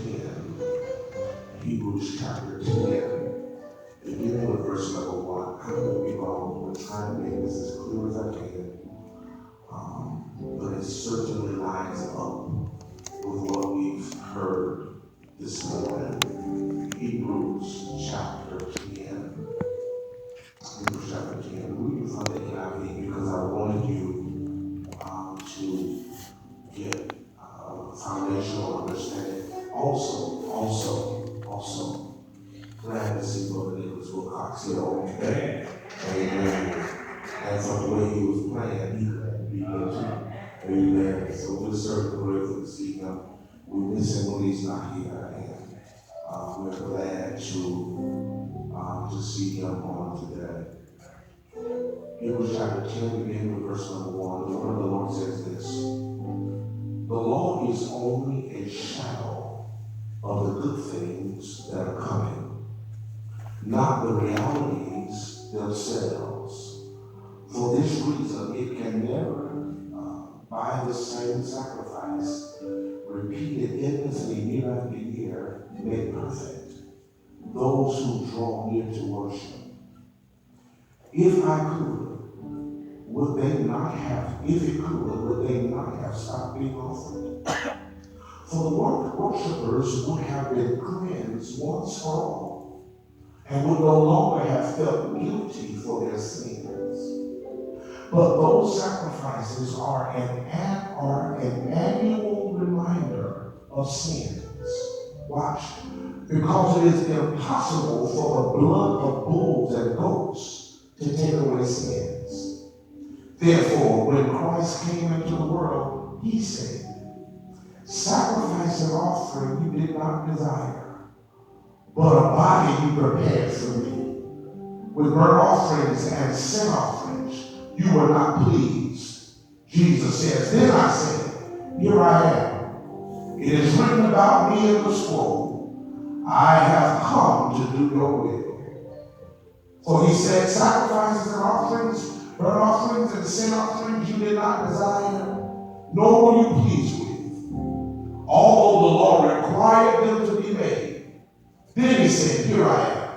10, Hebrews chapter 10, beginning with verse number 1. I won't be long with trying to make this as clear as I can, but it certainly lines up with what we've heard this morning. Hebrews chapter 10. Hebrews chapter 10. Reading from the NIV because I wanted you to get foundational understanding. Also, glad to see Brother Nicholas Wilcox here on today. Amen. And from the way he was playing, he could be here too. Amen. So we're certainly grateful to see him. We miss him when he's not here. And we're glad to see him on today. Hebrews chapter 10, beginning with verse number 1. The word of the Lord says this: the law is only a shadow of the good things that are coming, not the realities themselves. For this reason, it can never, by the same sacrifice, repeated endlessly year after year, make perfect those who draw near to worship. If I could, would they not have, if it could, would they not have stopped being offered? For the worshipers would have been cleansed once for all, and would no longer have felt guilty for their sins. But those sacrifices are an annual reminder of sins. Watch. Because it is impossible for the blood of bulls and goats to take away sins. Therefore, when Christ came into the world, he said, sacrifice and offering you did not desire, but a body you prepared for me. With burnt offerings and sin offerings you were not pleased. Jesus says, then I said, here I am. It is written about me in the scroll, I have come to do your will. For he said, sacrifices and offerings, burnt offerings and sin offerings you did not desire, nor were you pleased with, although the law required them to be made. Then he said, here I am.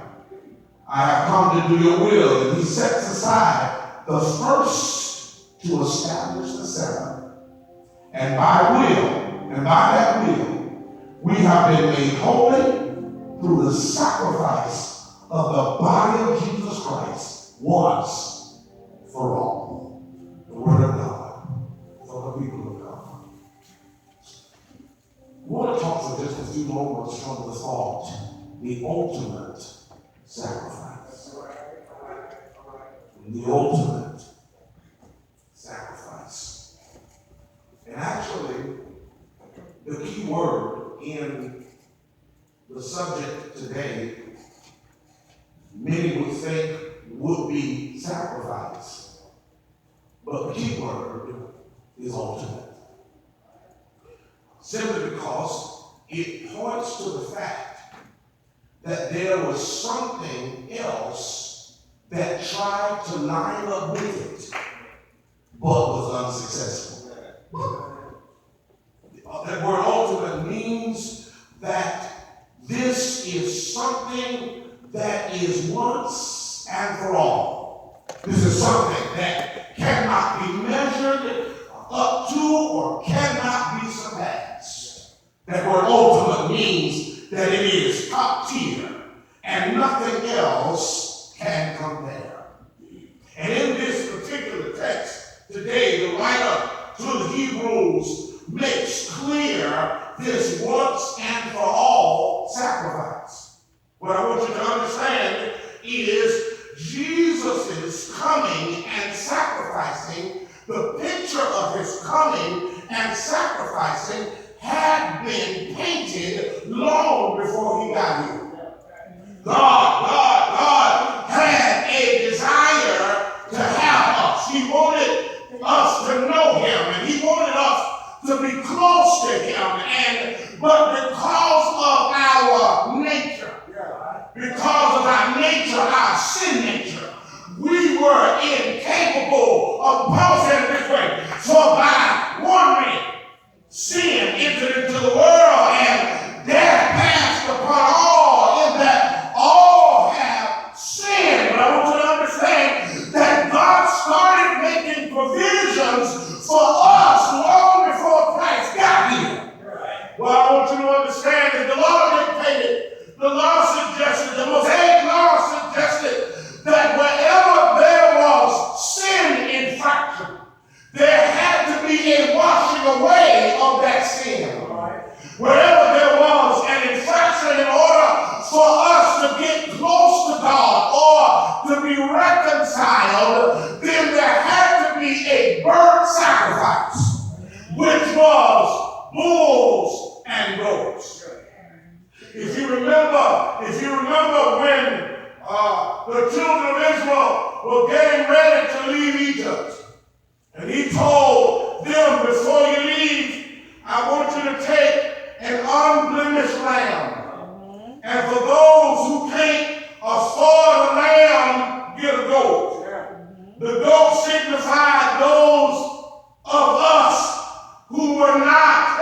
I have come to do your will. And he sets aside the first to establish the second. And by that will, we have been made holy through the sacrifice of the body of Jesus Christ once for all. The word of God for the people of God. I want to talk for just a few moments from the thought, the ultimate sacrifice. The ultimate sacrifice. And actually, the key word in the subject today, many would think would be sacrifice. But the key word is ultimate. Simply because it points to the fact that there was something else that tried to line up with it, but was unsuccessful. That word ultimate means that this is something that is once and for all. This is something that cannot be measured up to or cannot be surpassed. That word ultimate means that it is top tier and nothing else can compare. And in this particular text today, the writer to the Hebrews makes clear this once and for all sacrifice. What I want you to understand is Jesus' coming and sacrificing, the picture of his coming and sacrificing had been painted long before he got here. God had a desire to have us. He wanted us to know him, and he wanted us to be close to him. But because of our nature, our sin nature, we were incapable of posing this way. So by one man, sin entered into the world, and death understand that the law dictated, the law suggested, the Mosaic law suggested that wherever there was sin infraction, there had to be a washing away of that sin. Wherever there was an infraction, in order for us to get close to God or to be reconciled, then there had to be a burnt sacrifice, which was bulls and goats. If you remember when the children of Israel were getting ready to leave Egypt, and he told them, before you leave, I want you to take an unblemished lamb. And for those who can't afford a lamb, get a goat. The goat signified those of us who were not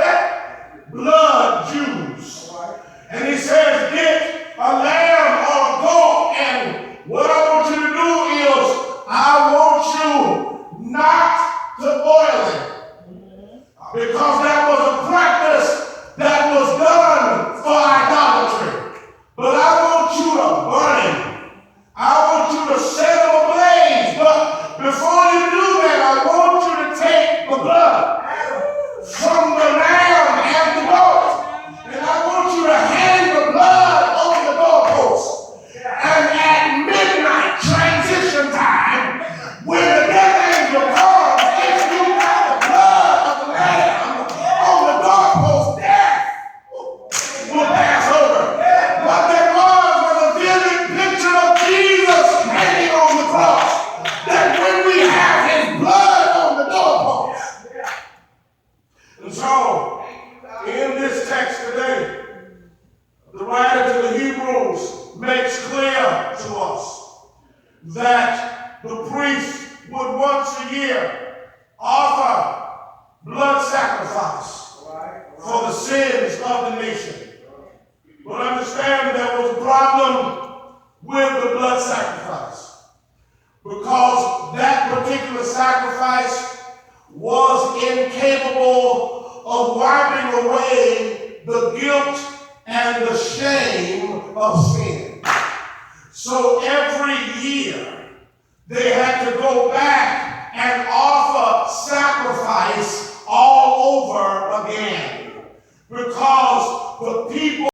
blood Jews. And he says, get a lamb or a goat, and what I want you to do is, I want you not to boil it. Because that was a practice that was done for idolatry. But I want you to burn him. I want you to set him ablaze. But before you do that, I want you to take the blood from the lamb and the goat. And I want you to hang the blood on the doorpost. And at midnight, transition time, when the death angel comes, if you got the blood of the lamb on the doorpost, death will pass over. What that was a vivid picture of Jesus hanging on the cross. That when we have his blood on the doorpost. And so, in this text today, the writer to the Hebrews makes clear to us that the priest would once a year offer blood sacrifice for the sins of the nation. But understand there was a problem with the blood sacrifice, because that particular sacrifice was incapable of wiping away the guilt and the shame of sin. So every year they had to go back and offer sacrifice all over again, because the people